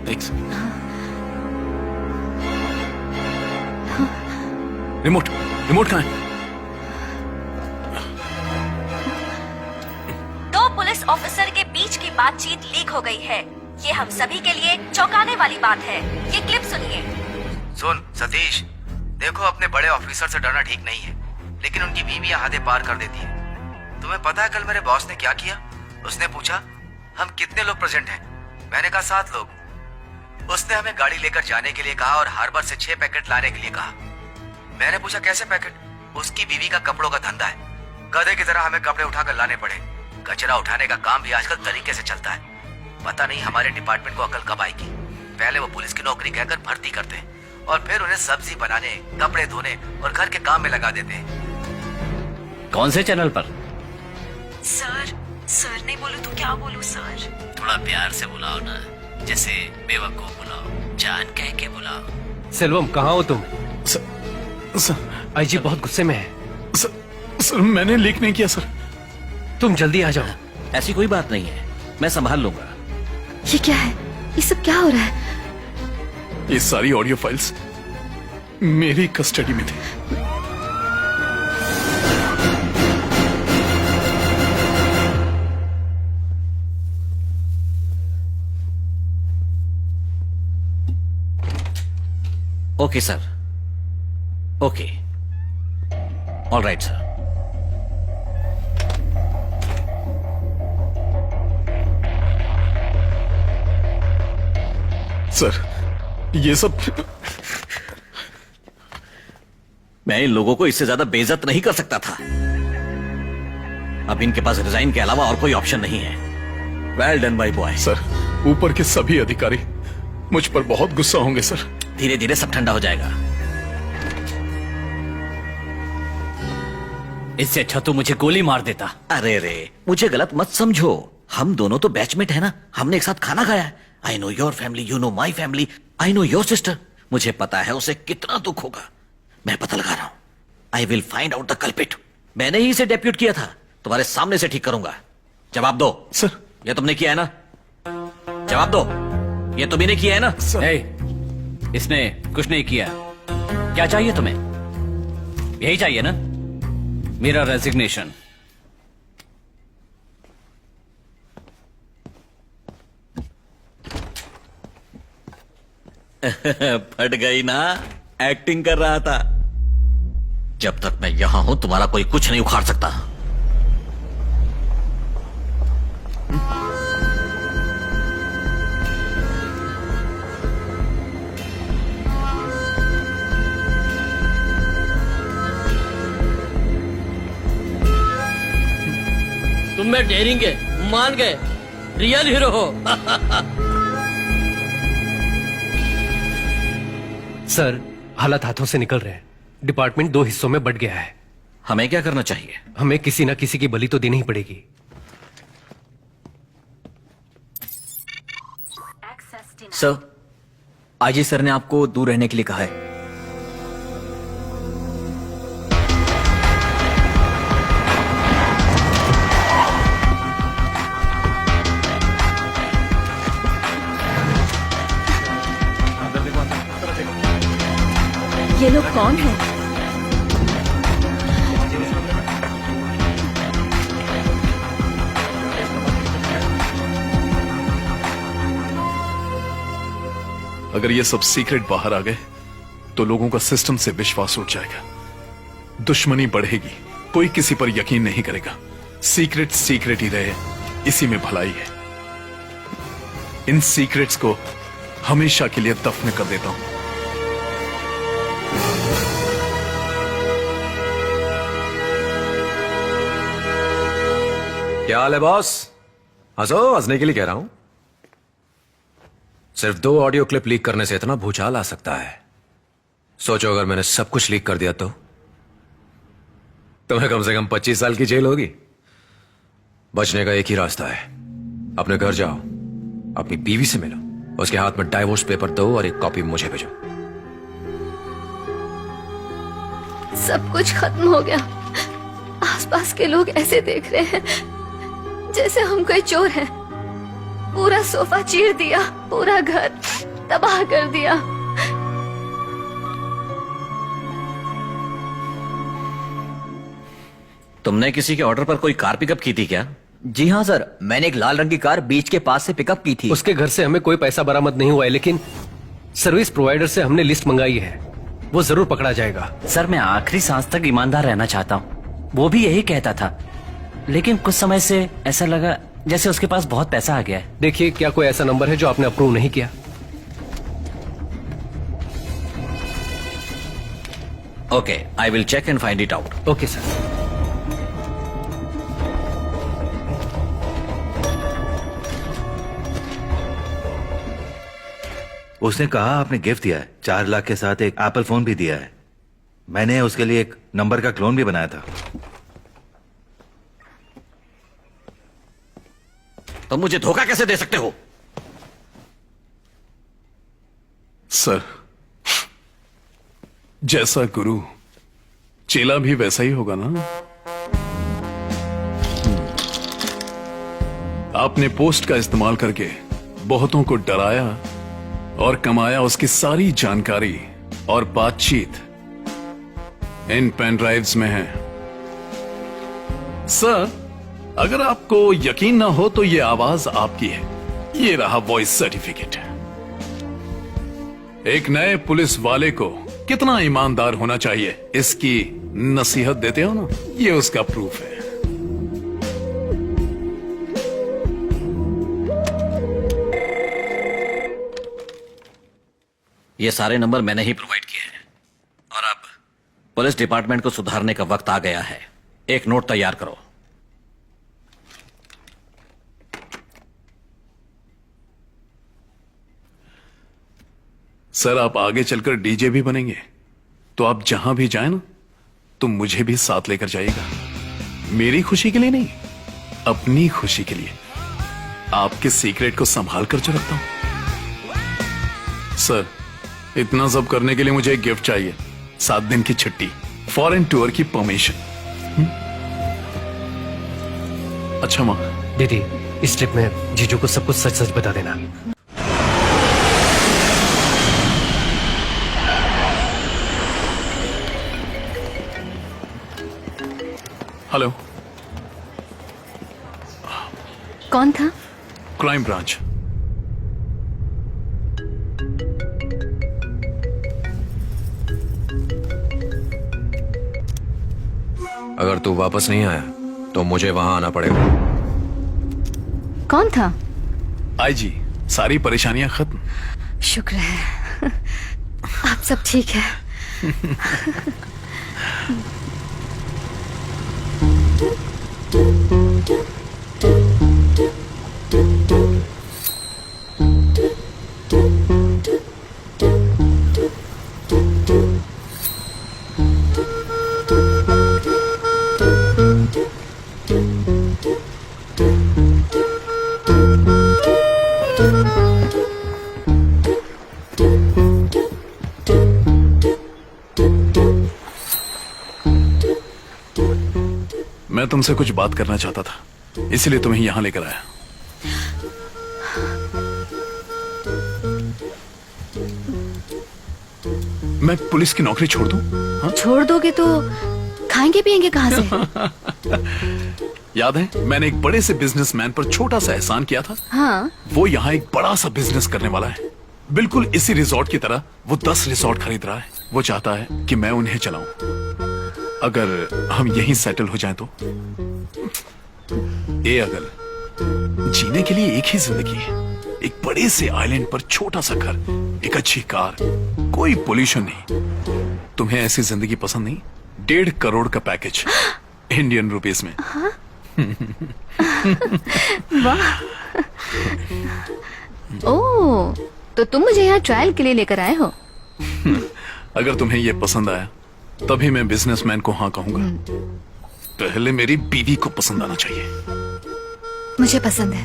एक second. Remote remote कहाँ है? दो पुलिस ऑफिसर के बीच की बातचीत लीक हो गई है। ये हम सभी के लिए चौंकाने वाली बात है। ये क्लिप सुनिए। सुन सतीश, देखो अपने बड़े ऑफिसर से डरना ठीक नहीं है, लेकिन उनकी बीवियां हदें पार कर देती हैं। तुम्हें पता है कल मेरे बॉस ने क्या किया? उसने पूछा हम कितने लोग प्रेजेंट हैं। मैंने कहा 7 लोग। उसने हमें गाड़ी लेकर जाने के लिए कहा और हार्बर से 6 पैकेट लाने के लिए कहा। मैंने पूछा कैसे पैकेट? उसकी बीवी का कपड़ों का धंधा है, गधे की तरह हमें कपड़े उठाकर लाने पड़े। कचरा उठाने का काम भी आजकल तरीके से चलता है। पता नहीं हमारे डिपार्टमेंट को अकल कब आएगी। पहले वो पुलिस की नौकरी कहकर भर्ती करते हैं और फिर उन्हें सब्जी बनाने, कपड़े धोने और घर के काम में लगा देते हैं। कौन से चैनल पर? सर नहीं बोलूं तो क्या बोलूं सर? थोड़ा प्यार से बुलाओ ना, जैसे बेवकूफ बुलाओ, जान कह के बुलाओ। सेल्वम, कहाँ हो तुम? सर आईजी बहुत गुस्से में है। सर मैंने लीक नहीं किया सर। तुम जल्दी आ जाओ। ऐसी कोई बात नहीं है, मैं संभाल लूंगा। ये क्या है? ये सब क्या हो रहा है? ये सारी ऑडियो फाइल्स मेरी कस्टडी में थी। Okay sir, okay, all right sir. Sir ये सब मैं इन लोगों को इससे ज्यादा बेइज्जत नहीं कर सकता था। अब इनके पास रिजाइन के अलावा और कोई ऑप्शन नहीं है। Well done my boy. Sir ऊपर के सभी अधिकारी मुझ पर बहुत गुस्सा होंगे सर। धीरे धीरे सब ठंडा हो जाएगा। इससे अच्छा तो मुझे गोली मार देता। अरे रे, मुझे गलत मत समझो, हम दोनों तो बैचमेट है ना, हमने एक साथ खाना खाया है। I know your family, you know my family, I know your sister. मुझे पता है उसे कितना दुख होगा। मैं पता लगा रहा हूं। I will find out the culprit. मैंने ही इसे डेप्यूट किया था, तुम्हारे सामने से ठीक करूंगा। जवाब दो। सर ये तुमने किया है ना? जवाब दो, ये तुमने किया है ना? इसने कुछ नहीं किया। क्या चाहिए तुम्हें? यही चाहिए ना? मेरा रेजिग्नेशन। फट गई ना? एक्टिंग कर रहा था। जब तक मैं यहां हूं तुम्हारा कोई कुछ नहीं उखाड़ सकता। तुम में डेयरिंग है, मान गए, रियल हीरो हो। सर, हालात हाथों से निकल रहे हैं। डिपार्टमेंट 2 हिस्सों में बंट गया है। हमें क्या करना चाहिए? हमें किसी न किसी की बलि तो देनी ही पड़ेगी। सर, आईजी सर ने आपको दूर रहने के लिए कहा है। ये लोग कौन हैं? अगर ये सब सीक्रेट बाहर आ गए तो लोगों का सिस्टम से विश्वास उठ जाएगा, दुश्मनी बढ़ेगी, कोई किसी पर यकीन नहीं करेगा। सीक्रेट सीक्रेट ही रहे, इसी में भलाई है। इन सीक्रेट्स को हमेशा के लिए दफन कर देता हूं। क्या हाल है बॉस? हंसो, हंसने के लिए कह रहा हूं। सिर्फ 2 ऑडियो क्लिप लीक करने से इतना भूचाल आ सकता है। सोचो अगर मैंने सब कुछ लीक कर दिया तो तुम्हें कम से कम 25 साल की जेल होगी। बचने का एक ही रास्ता है, अपने घर जाओ, अपनी बीवी से मिलो, उसके हाथ में डाइवोर्स पेपर दो और एक कॉपी मुझे भेजो। सब कुछ खत्म हो गया। आसपास के लोग ऐसे देख रहे हैं जैसे हम कोई चोर हैं। पूरा सोफा चीर दिया, पूरा घर तबाह कर दिया। तुमने किसी के ऑर्डर पर कोई कार पिकअप की थी क्या? जी हाँ सर, मैंने एक लाल रंग की कार बीच के पास से पिकअप की थी। उसके घर से हमें कोई पैसा बरामद नहीं हुआ है, लेकिन सर्विस प्रोवाइडर से हमने लिस्ट मंगाई है, वो जरूर पकड़ा जाएगा। सर, मैं आखिरी सांस तक ईमानदार रहना चाहता हूँ। वो भी यही कहता था, लेकिन कुछ समय से ऐसा लगा जैसे उसके पास बहुत पैसा आ गया है। देखिए, क्या कोई ऐसा नंबर है जो आपने अप्रूव नहीं किया? Okay, I will check and find it out. Okay sir. उसने कहा आपने गिफ्ट दिया है, 4 लाख के साथ एक एप्पल फोन भी दिया है। मैंने उसके लिए एक नंबर का क्लोन भी बनाया था। तुम मुझे धोखा कैसे दे सकते हो? सर, जैसा गुरु चेला भी वैसा ही होगा ना। आपने पोस्ट का इस्तेमाल करके बहुतों को डराया और कमाया। उसकी सारी जानकारी और बातचीत इन पेन ड्राइव्स में है। सर, अगर आपको यकीन ना हो तो ये आवाज आपकी है। ये रहा वॉइस सर्टिफिकेट। एक नए पुलिस वाले को कितना ईमानदार होना चाहिए, इसकी नसीहत देते हो ना, ये उसका प्रूफ है। ये सारे नंबर मैंने ही प्रोवाइड किए हैं और अब पुलिस डिपार्टमेंट को सुधारने का वक्त आ गया है। एक नोट तैयार करो। सर, आप आगे चलकर डीजे भी बनेंगे, तो आप जहां भी जाए ना, तो मुझे भी साथ लेकर जाइएगा। मेरी खुशी के लिए नहीं, अपनी खुशी के लिए। आपके सीक्रेट को संभाल कर जो रखता हूं। सर, इतना सब करने के लिए मुझे एक गिफ्ट चाहिए। 7 दिन की छुट्टी, फॉरेन टूर की परमिशन। अच्छा मां, दीदी, इस ट्रिप में जीजू को सब कुछ सच सच बता देना। हेलो, कौन था? Crime branch. अगर तू वापस नहीं आया तो मुझे वहां आना पड़ेगा। कौन था? आईजी, सारी परेशानियां खत्म। शुक्र है आप सब ठीक है। मैं तुमसे कुछ बात करना चाहता था, इसलिए तुम्हें यहां लेकर आया। मैं पुलिस की नौकरी छोड़ दूं? हाँ? छोड़ दोगे तो खाएंगे पिएंगे कहाँ से? याद है, मैंने एक बड़े से बिजनेसमैन पर छोटा सा एहसान किया था। हाँ, वो यहाँ एक बड़ा सा बिजनेस करने वाला है, बिल्कुल इसी रिजॉर्ट की तरह। वो 10 रिजॉर्ट खरीद रहा है। वो चाहता है कि मैं उन्हें चलाऊं। अगर हम यहीं सेटल हो जाएं तो। ये अगर जीने के लिए एक ही जिंदगी है, एक बड़े से आइलैंड पर छोटा सा घर, एक अच्छी कार, कोई पोल्यूशन नहीं। तुम्हें ऐसी जिंदगी पसंद नहीं? 1.5 करोड़ का पैकेज इंडियन रुपीस में। वाह। ओह, तो तुम मुझे यहाँ ट्रायल के लिए लेकर आए हो? अगर तुम्हें यह पसंद आया तभी मैं बिजनेसमैन को हाँ कहूंगा। पहले मेरी बीवी को पसंद आना चाहिए। मुझे पसंद है।